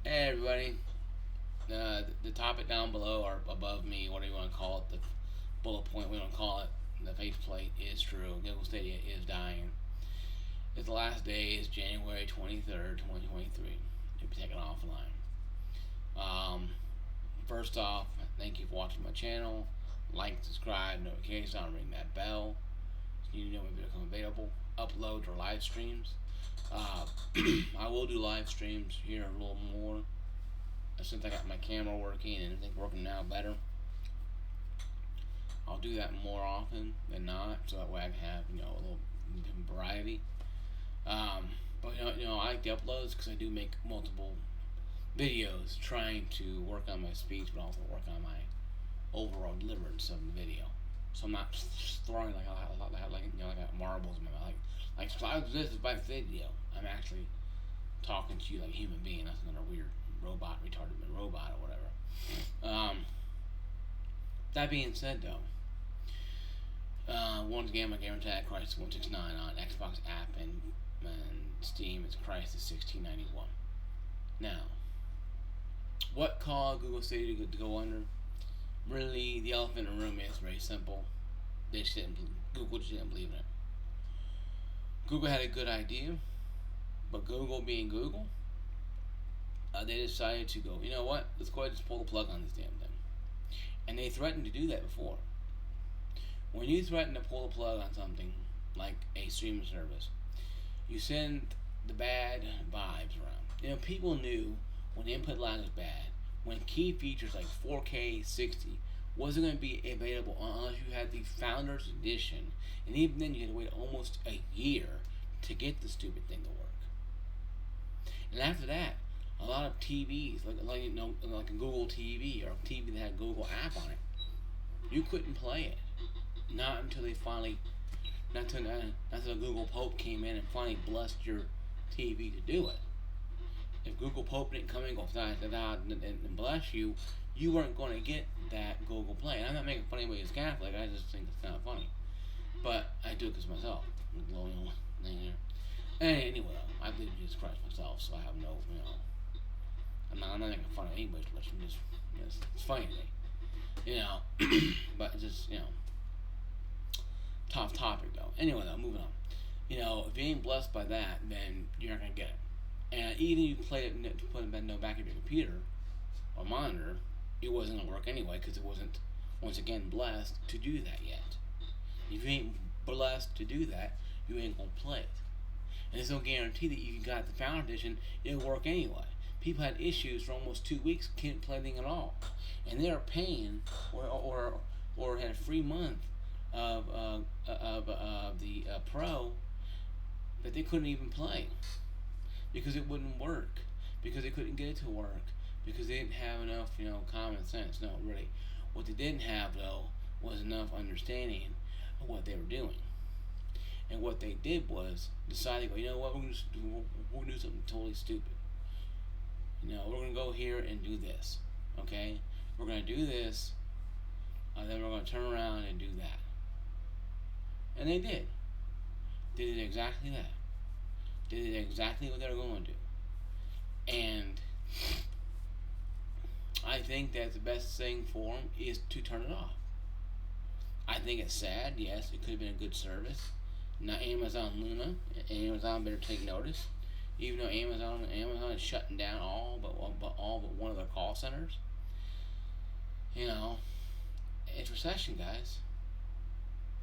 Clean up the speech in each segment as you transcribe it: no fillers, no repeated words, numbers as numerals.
Hey everybody, the topic down below or above me, whatever you want to call it, the bullet point, we don't call it, the faceplate is true. Google Stadia is dying. Its last day is January 23rd, 2023. It'll be taken offline. Um, First off, thank you for watching my channel. Like, subscribe, notifications on, ring that bell. So you know when they become available. Uploads or live streams. Uh, I will do live streams here a little more since I got my camera working and everything's working now better. I'll do that more often than not, so that way I can have a little variety. But I like the uploads because I do make multiple videos trying to work on my speech, but also work on my overall deliverance of the video. So I'm not throwing like marbles in my mouth. Like so this is my video. I'm actually talking to you like a human being. That's not a weird robot, retarded robot or whatever. That being said, though, once again, my gamer tag Crisis 169 on Xbox app and Steam. It's Crisis 1691. Now, what caused Google Stadia to go under? Really, the elephant in the room is very simple. Google just didn't believe in it. Google had a good idea, but Google being Google, they decided to go, you know what, let's go ahead and just pull the plug on this damn thing. And they threatened to do that before. When you threaten to pull the plug on something like a streaming service, you send the bad vibes around. People knew when input lag was bad, when key features like 4K 60 wasn't going to be available unless you had the Founders Edition, and even then you had to wait almost a year to get the stupid thing to work. And after that, a lot of TVs, like a Google TV or a TV that had Google app on it, you couldn't play it. Not until they finally, not until the Google Pope came in and finally blessed your TV to do it. If Google Pope didn't come in and go and bless you, you weren't going to get that Google Play. And I'm not making fun of anybody who's Catholic. I just think it's kind of funny. But I do it because myself. Anyway, I believe in Jesus Christ myself, so I have no, I'm not making fun of anybody too much. I'm just, it's funny to me, but it's just, tough topic though. Anyway, though, moving on. If you ain't blessed by that, then you're not gonna get it. And even if you play it to put it back in your computer or monitor, it wasn't gonna work anyway because it wasn't, once again, blessed to do that yet. If you ain't blessed to do that, you ain't gonna play it. And there's no guarantee that if you got the Founder Edition, it'll work anyway. People had issues for almost 2 weeks, couldn't play anything at all, and they are paying or had a free month of the Pro that they couldn't even play because it wouldn't work, because they couldn't get it to work, because they didn't have enough common sense. No, really, what they didn't have though was enough understanding of what they were doing. And what they did was decide to go, you know what, we're gonna do something totally stupid. We're gonna go here and do this. Okay, we're gonna do this, and then we're gonna turn around and do that. And they did. Did it exactly that. Did it exactly what they were going to do. And I think that the best thing for them is to turn it off. I think it's sad. Yes, it could have been a good service. Now Amazon Luna, Amazon better take notice. Even though Amazon is shutting down all but one of their call centers. It's recession, guys.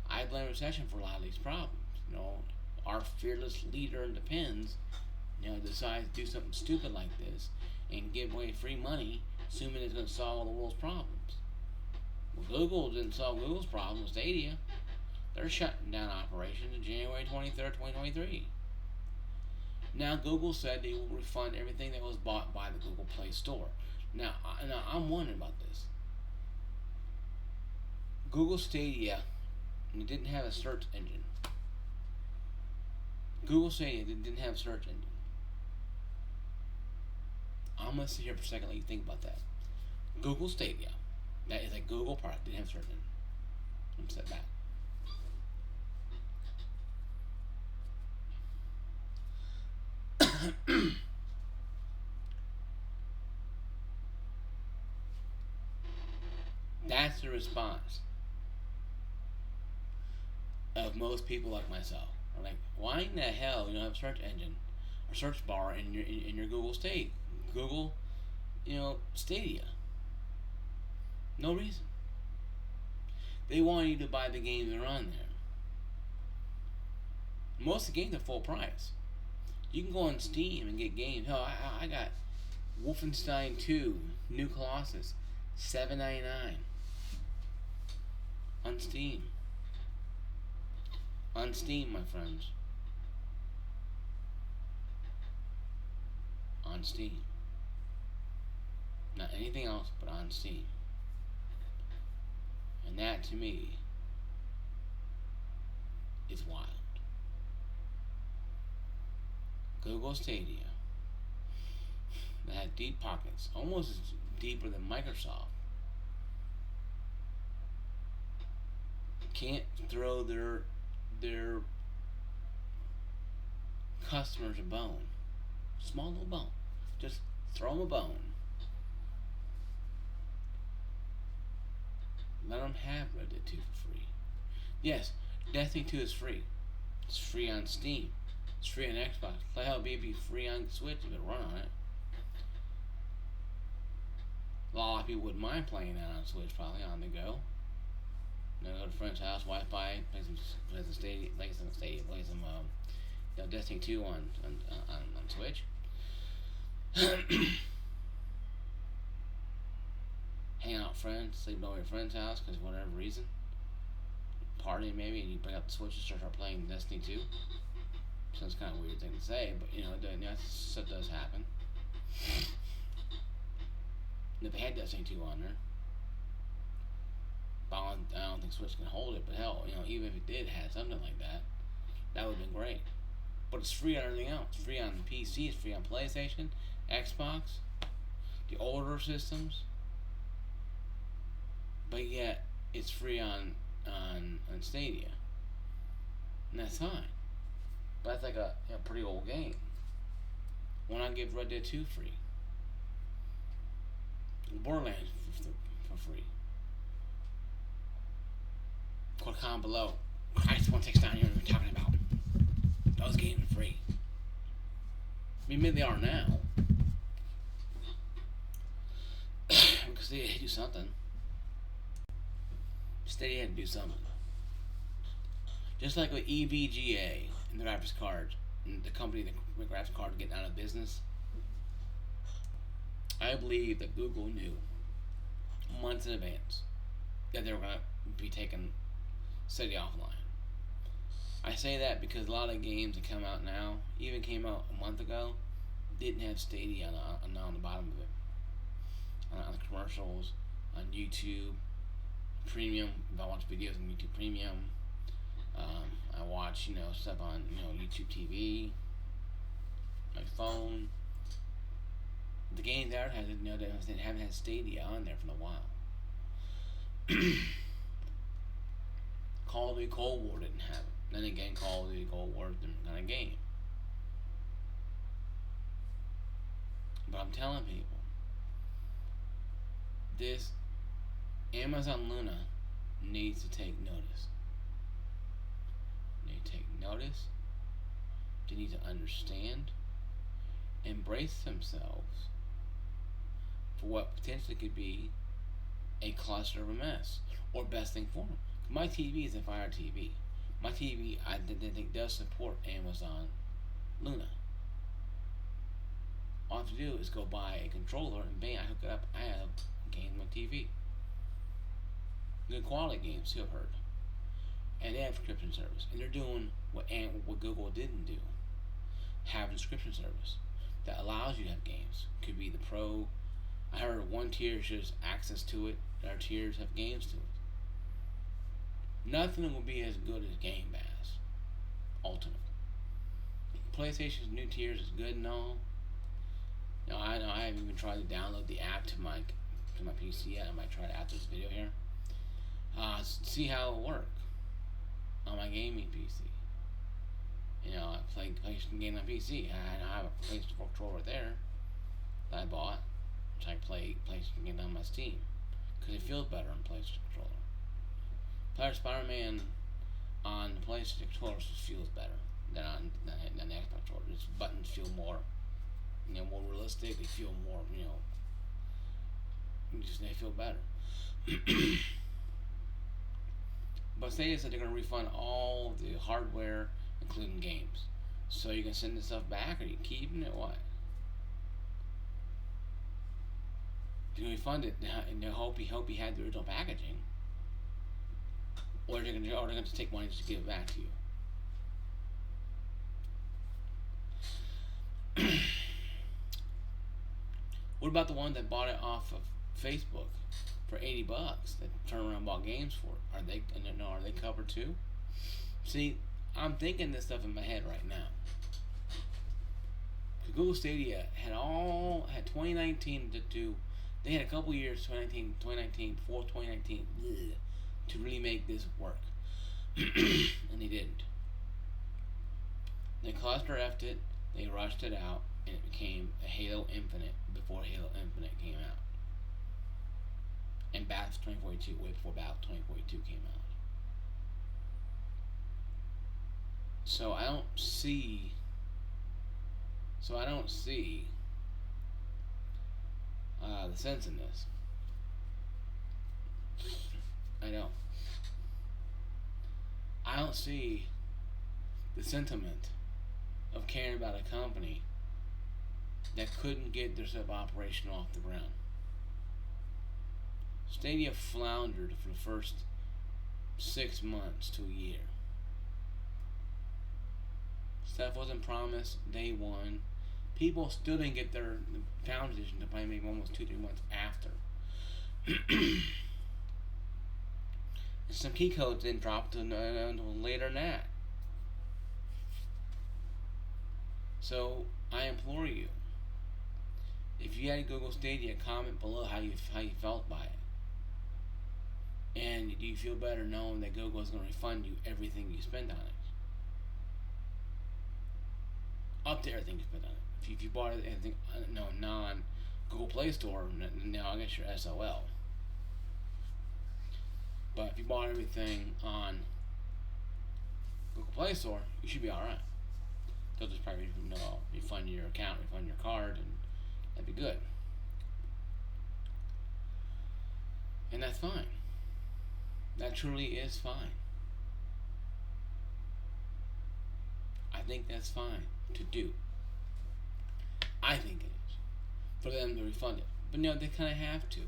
I blame recession for a lot of these problems. Our fearless leader in the pens, decides to do something stupid like this and give away free money, assuming it's going to solve all the world's problems. Well, Google didn't solve Google's problem with Stadia. They're shutting down operations on January 23rd, 2023. Now, Google said they will refund everything that was bought by the Google Play Store. Now I'm wondering about this. Google Stadia didn't have a search engine. Google Stadia didn't have a search engine. I'm going to sit here for a second and let you think about that. Google Stadia, that is a Google product, didn't have a search engine. Let me step back. that's the response of most people like myself. I'm like, why in the hell you don't have a search engine or search bar in your Google Google, Stadia? No reason. They want you to buy the games that are on there. Most of the games are full price. You can go on Steam and get games. Hell, I got Wolfenstein 2, New Colossus, $7.99 on Steam. On Steam, my friends. On Steam. Not anything else, but on Steam. And that, to me, is wild. Google Stadia, that had deep pockets, almost as deeper than Microsoft, can't throw their customers a bone. Small little bone. Just throw them a bone. Let them have Red Dead 2 for free. Yes, Destiny 2 is free. It's free on Steam. It's free on Xbox. Let hell be free on Switch if it run on it. A lot of people wouldn't mind playing that on Switch, probably on the go. Go to a friend's house, Wi-Fi, play some Stadia, play some Destiny 2 on Switch. Hang out with friends, sleep over at your friend's house because of whatever reason. Party maybe, and you bring up the Switch and start playing Destiny 2. So it's kind of a weird thing to say, but that stuff does happen. And if they had Destiny 2 on there, I don't think Switch can hold it, but hell, even if it did have something like that, that would have been great. But it's free on everything else. It's free on PC, it's free on PlayStation, Xbox, the older systems. But yet, it's free on Stadia. And that's fine. But that's like a pretty old game. Why not give Red Dead 2 free? Borderlands for free. Comment below. Christ, one takes down here what we're talking about. Those games are free. I mean, maybe they are now. Because they had to do something. Stadia had to do something. Just like with EVGA and the graphics card, and the company that the graphics card getting out of business, I believe that Google knew months in advance that they were going to be taking Stadia offline. I say that because a lot of games that come out now, even came out a month ago, didn't have Stadia on the bottom of it. On the commercials, on YouTube Premium, if I watch videos on YouTube Premium, I watch stuff on YouTube TV, my phone. The games there they haven't had Stadia on there for a while. Call of Duty Cold War didn't have it. Then again, Call of Duty Cold War is a different kind of game. But I'm telling people, this Amazon Luna needs to take notice. They need to take notice. They need to understand, embrace themselves for what potentially could be a cluster of a mess, or best thing for them. My TV is a Fire TV. My TV, I think, does support Amazon Luna. All I have to do is go buy a controller and bang, I hook it up. I have games on my TV. Good quality games, too, I've heard. And they have subscription service. And they're doing what Google didn't do. Have a subscription service that allows you to have games. Could be the Pro. I heard one tier just access to it. Other tiers have games to it. Nothing will be as good as Game Pass. Ultimate. PlayStation's new tiers is good and all. Now I know I haven't even tried to download the app to my PC yet. I might try it after this video here. See how it'll work on my gaming PC. I play PlayStation game on PC. I have a PlayStation controller there that I bought, which I play PlayStation game on my Steam. because it feels better on PlayStation controller. Player Spider-Man on the PlayStation controller just feels better than the Xbox controller. Its buttons feel more, more realistic. They feel more, they feel better. But Stadia said they're going to refund all the hardware, including games. So you can send this stuff back, or you keeping it? What? You can refund it, and hope he had the original packaging, or they're going to take money just to give it back to you. What about the one that bought it off of Facebook for $80 that turned around and bought games for it? Are they covered too? See, I'm thinking this stuff in my head right now. Google Stadia had 2019 to do. They had a couple years, 2019, before 2019, to really make this work, and they didn't. They cluster effed it. They rushed it out, and it became a Halo Infinite before Halo Infinite came out, and Battlefield 2042 way before Battlefield 2042 came out. So I don't see the sense in this. I don't see the sentiment of caring about a company that couldn't get their stuff operational off the ground. Stadia floundered for the first 6 months to a year. Stuff wasn't promised day one. People still didn't get their pound edition to probably maybe almost 2-3 months after. And some key codes didn't drop until later than that. So I implore you, if you had Google Stadia, comment below how you felt by it. And do you feel better knowing that Google is going to refund you everything you spend on it? Up to everything you spend on it. If you bought anything, non-Google Play Store, now I guess you're SOL. But if you bought everything on Google Play Store, you should be alright. They'll just probably refund your account, refund your card, and that'd be good. And that's fine. That truly is fine. I think that's fine to do. I think it is. For them to refund it. But they kind of have to.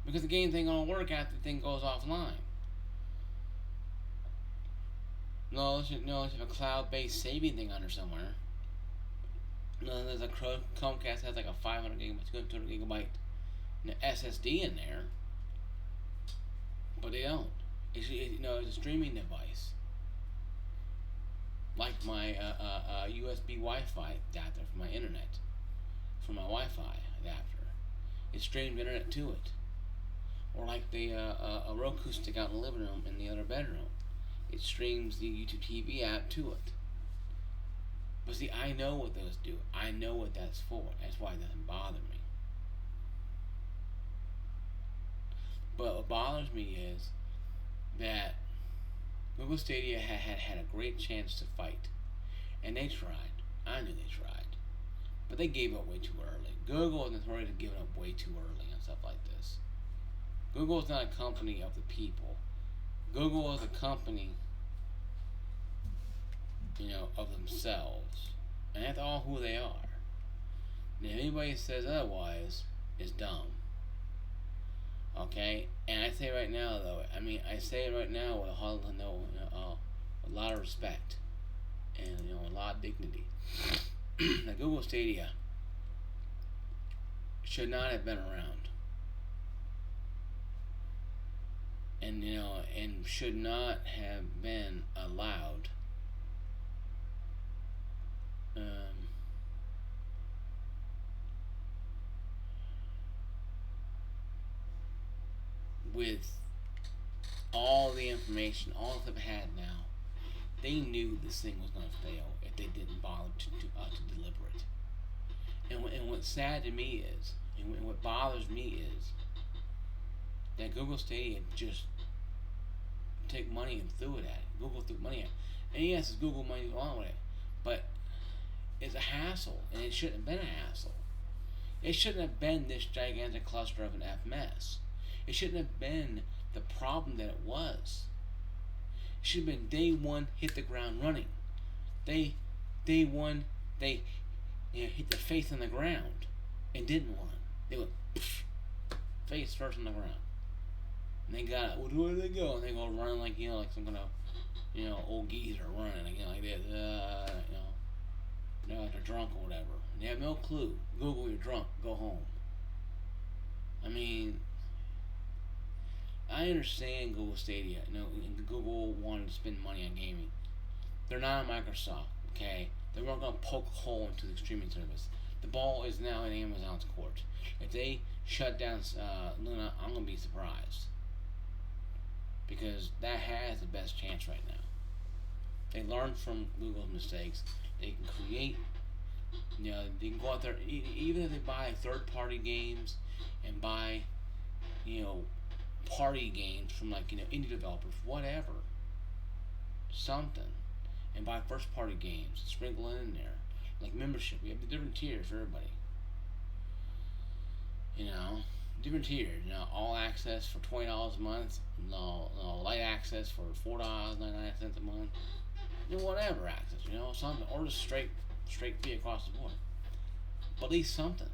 Because the game ain't going to work after the thing goes offline. No, let's have a cloud-based saving thing under somewhere. No, there's a Chromecast has like a 500 gigabyte, 200 gigabyte SSD in there. But they don't. It's a streaming device. Like my USB Wi-Fi adapter for my internet. For my Wi-Fi adapter. It streams internet to it. Or like the a Roku stick out in the living room in the other bedroom. It streams the YouTube TV app to it. But see, I know what those do. I know what that's for. That's why it doesn't bother me. But what bothers me is that Google Stadia had a great chance to fight. And they tried. I knew they tried. But they gave up way too early. Google is notorious for giving up way too early and stuff like this. Google is not a company of the people. Google is a company, of themselves. And that's all who they are. And if anybody says otherwise, is dumb. Okay? And I say right now, though, I say it right now with a lot of respect. And, a lot of dignity. Now, Google Stadia should not have been around. And and should not have been allowed with all the information, all the stuff it had now. They knew this thing was going to fail if they didn't bother to deliver it. And what's sad to me is, and what bothers me is, that Google Stadia just take money and threw it at it. Google threw money at it. And yes, it's Google money along with it. But it's a hassle, and it shouldn't have been a hassle. It shouldn't have been this gigantic cluster of an F mess. It shouldn't have been the problem that it was. It should have been day one, hit the ground running. Day one, they hit their face on the ground and didn't run. They went face first on the ground. And they got it. Well, where do they go? And they go running like like some kind of old geezer running like this. Like they're drunk or whatever. And they have no clue. Google, you're drunk. Go home. I mean, I understand Google Stadia. Google wanted to spend money on gaming. They're not a Microsoft, okay? They weren't going to poke a hole into the streaming service. The ball is now in Amazon's court. If they shut down Luna, I'm going to be surprised. Because that has the best chance right now. They learn from Google's mistakes. They can create, they can go out there, even if they buy third-party games and buy, party games from indie developers, whatever, something, and buy first-party games, sprinkle in there, like membership. We have the different tiers for everybody. Different tiers. All access for $20 a month, no light access for $4.99 a month. Whatever access, something, or just straight fee across the board. But at least something.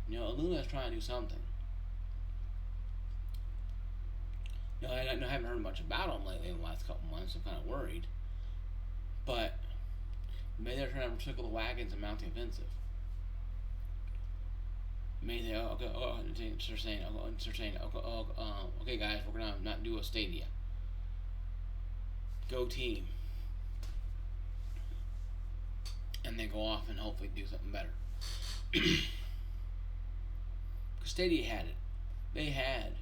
Illumina's trying to do something. I haven't heard much about them lately in the last couple months. I'm kind of worried. But maybe they're trying to circle the wagons and mount the offensive. Maybe they're saying, okay, guys, we're gonna not do a Stadia. Go team. And then go off and hopefully do something better. Because Stadia had it. They had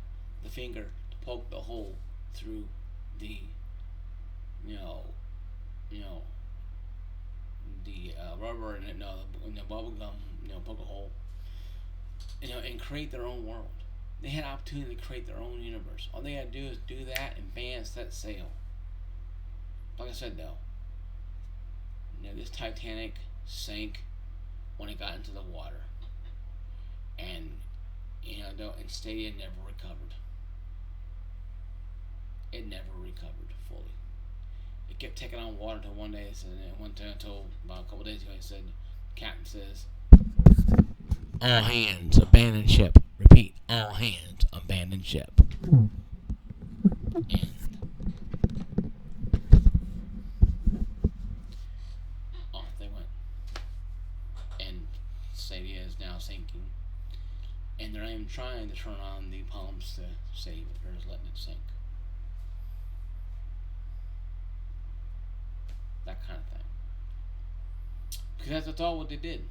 the finger to poke the hole through the, the rubber and the bubble gum, poke a hole, and create their own world. They had opportunity to create their own universe. All they had to do is do that and bam, set sail. Like I said though, this Titanic sank when it got into the water, and and Stadia never recovered. It never recovered fully. It kept taking on water until one day. Until about a couple days ago, he said, "Captain says, all hands abandon ship. Repeat, all hands abandon ship." And off they went. And Stadia is now sinking. And they're not even trying to turn on the pumps to save it. They're just letting it sink. That kind of thing. Because that's all what they did.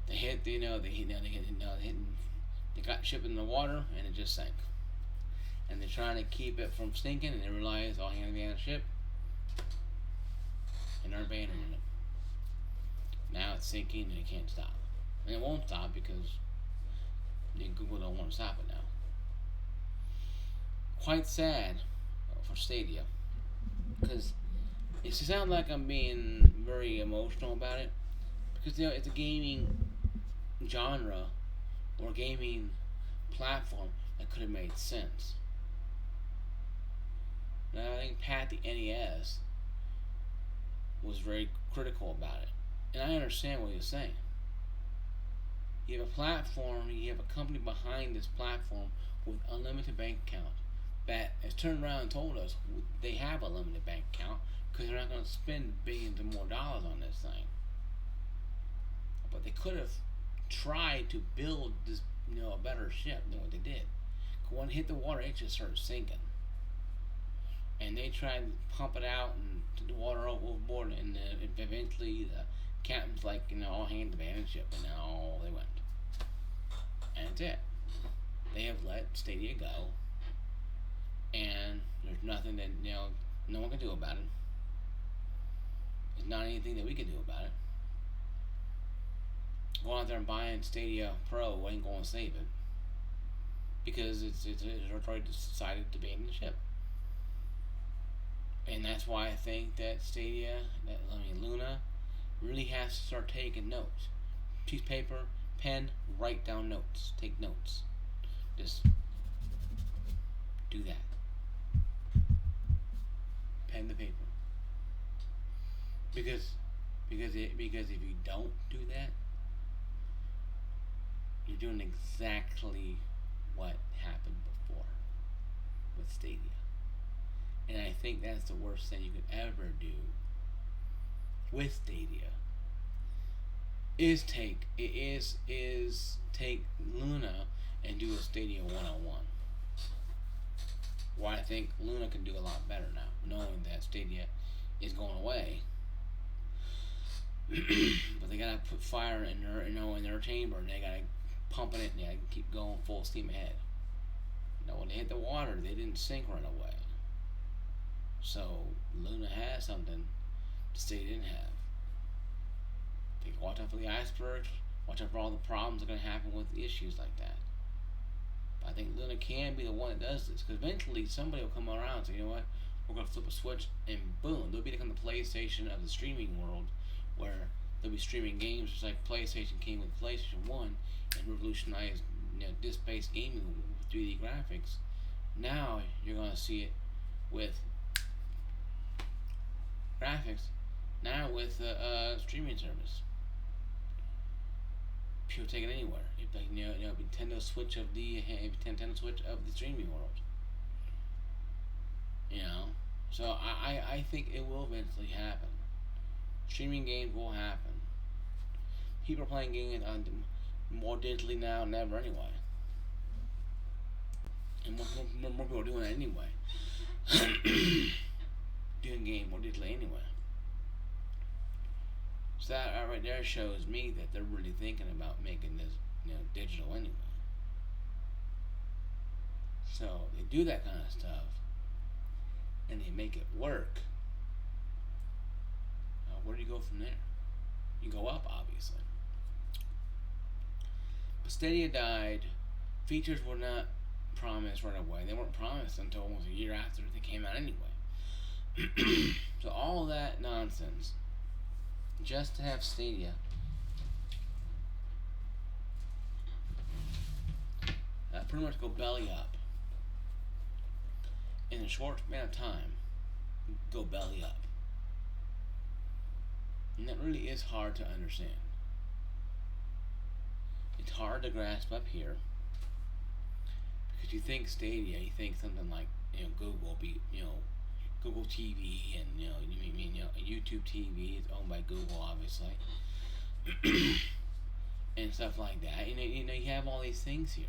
They hit, they got the ship in the water and it just sank. And they're trying to keep it from sinking, and they realize all hands on the ship, and they're abandoning it. Now it's sinking and it can't stop. And it won't stop because Google don't want to stop it now. Quite sad for Stadia, because it sounds like I'm being very emotional about it, because it's a gaming genre or gaming platform that could have made sense. Now, I think Pat the NES was very critical about it, and I understand what he was saying. You have a platform, you have a company behind this platform with unlimited bank account that has turned around and told us they have a limited bank account because they're not going to spend billions of more dollars on this thing. But they could have tried to build this, a better ship than what they did. When it hit the water, it just started sinking. And they tried to pump it out and to the water overboard, and eventually the captain's like, all hands abandon ship, and now they went. And that's it. They have let Stadia go, and there's nothing that no one can do about it. There's not anything that we can do about it. Going out there and buying Stadia Pro ain't going to save it. because it's already decided to ban the chip. And that's why I think that Luna really has to start taking notes. Piece of paper, pen, write down notes. Take notes. Just do that. Pen the paper. Because because if you don't do that, you're doing exactly what happened before with Stadia. And I think that's the worst thing you could ever do with Stadia is take Luna and do a Stadia 101. Well, I think Luna can do a lot better now, knowing that Stadia is going away. But they gotta put fire in their chamber, and they gotta pump it, and they gotta keep going full steam ahead. When they hit the water, they didn't sink right away. So Luna has something Stadia didn't have. They watch out for the icebergs, watch out for all the problems that are gonna happen with issues like that. But I think Luna can be the one that does this, because eventually somebody will come around and say, you know what, we're gonna flip a switch, and boom, they'll become the PlayStation of the streaming world, where they'll be streaming games just like PlayStation came with PlayStation 1 and revolutionized disc-based gaming with 3D graphics. Now you're going to see it with graphics, now with streaming service. People take it anywhere. If like Nintendo Switch of the streaming world. So I think it will eventually happen. Streaming games will happen. People are playing games more digitally now than ever anyway. And more people are doing it anyway. Doing games more digitally anyway. So that right there shows me that they're really thinking about making this digital anyway. So they do that kind of stuff and they make it work. Where do you go from there? You go up, obviously. But Stadia died. Features were not promised right away. They weren't promised until almost a year after they came out anyway. So all that nonsense, just to have Stadia, pretty much go belly up. In a short span of time, go belly up. And that really is hard to understand. It's hard to grasp up here because you think Stadia, you think something like Google, Google TV, and YouTube TV is owned by Google, obviously, and stuff like that. You have all these things here.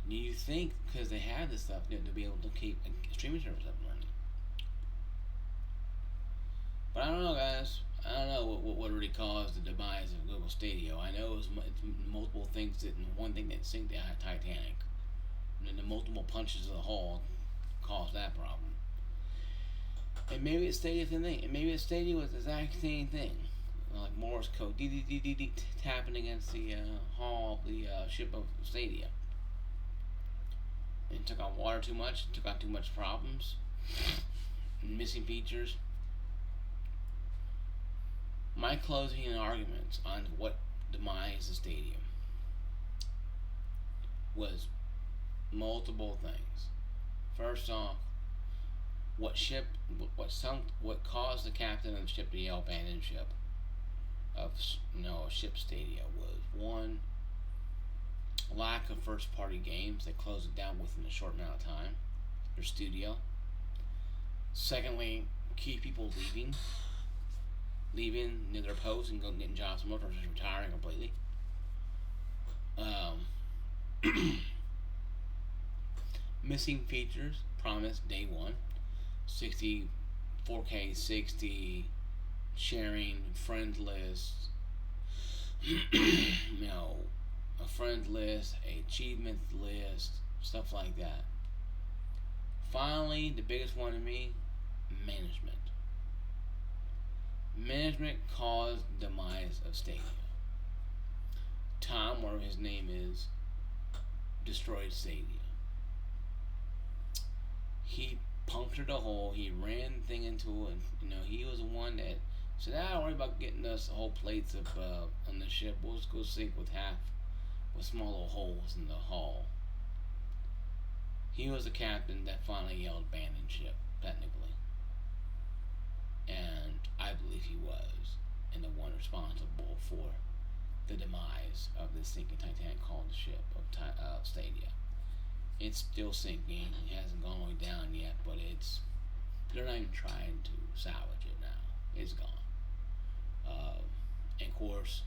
You think because they have this stuff, to be able to keep a streaming service up and running. But I don't know, guys. I don't know what really caused the demise of Google Stadia. I know it's multiple things and one thing that sank the Titanic. And then the multiple punches of the hull caused that problem. And maybe it's Stadia thing, and maybe it's Stadia was the exact same thing, like Morse code, tapping against the hull of the ship of Stadia. And took on water too much, took on too much problems, missing features. My closing arguments on what demise the Stadia was multiple things. First off, what caused the captain of the ship to yell abandon ship of ship Stadia was one, lack of first party games. They closed it down within a short amount of time, their studio. Secondly, key people leaving their posts and going getting jobs somewhere, or just retiring completely. Missing features promised day one. 4K 60 sharing, friend list, a friend list, a achievement list, stuff like that. Finally, the biggest one to me, management. Management caused the demise of Stadia. Tom, whatever his name is, destroyed Stadia. He punctured a hole. He ran the thing into it. He was the one that said, "I don't worry about getting us whole plates of on the ship. We'll just go sink with small little holes in the hull." He was the captain that finally yelled "abandon ship," technically, and I believe he was, and the one responsible for the demise of this sinking Titanic called the ship of Stadia. It's still sinking. It hasn't gone all the way down yet, but they're not even trying to salvage it now. It's gone. And of course,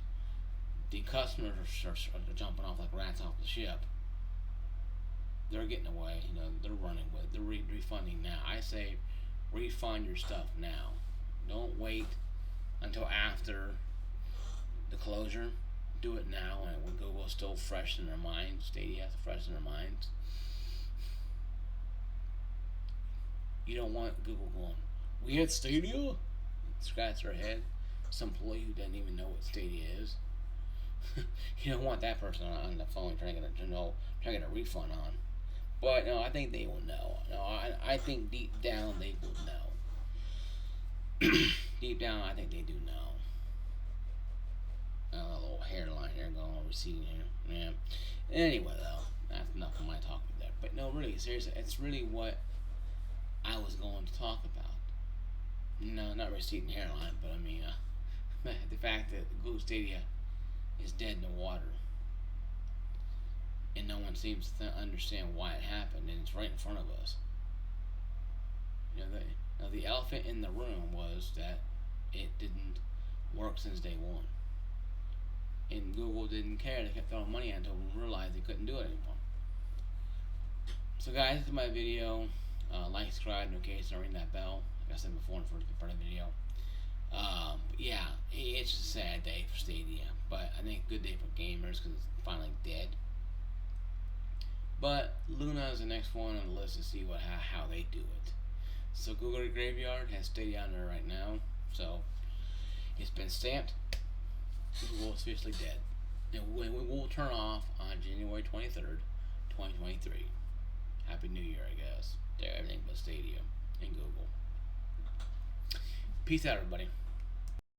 the customers are jumping off like rats off the ship. They're getting away. They're running with it. They're refunding now. I say, refund your stuff now. Don't wait until after the closure. Do it now, and when Google's still fresh in their minds, Stadia has to fresh in their minds. You don't want Google going, "We had Stadia?" Scratch their head. Some employee who doesn't even know what Stadia is. You don't want that person on the phone trying to get a refund on. But no, I think they will know. No, I think deep down they will know. Deep down, I think they do know. A little hairline here going receding here. Yeah. Anyway, though, that's enough of my talking there. But no, really, seriously, it's really what I was going to talk about. No, not receding hairline, but I mean, the fact that Google Stadia is dead in the water, and no one seems to understand why it happened, and it's right in front of us. The elephant in the room was that it didn't work since day one, and Google didn't care. They kept throwing money at it until we realized they couldn't do it anymore. So, guys, this is my video. Like, subscribe, notification, ring that bell. Like I said before in the first video. Yeah, it's just a sad day for Stadia, but I think a good day for gamers because it's finally dead. But Luna is the next one on the list to see how they do it. So Google Graveyard has Stadia on there right now, so it's been stamped. Google is officially dead, and we will turn off on January 23rd, 2023. Happy New Year, I guess. They're everything but Stadia and Google. Peace out, everybody.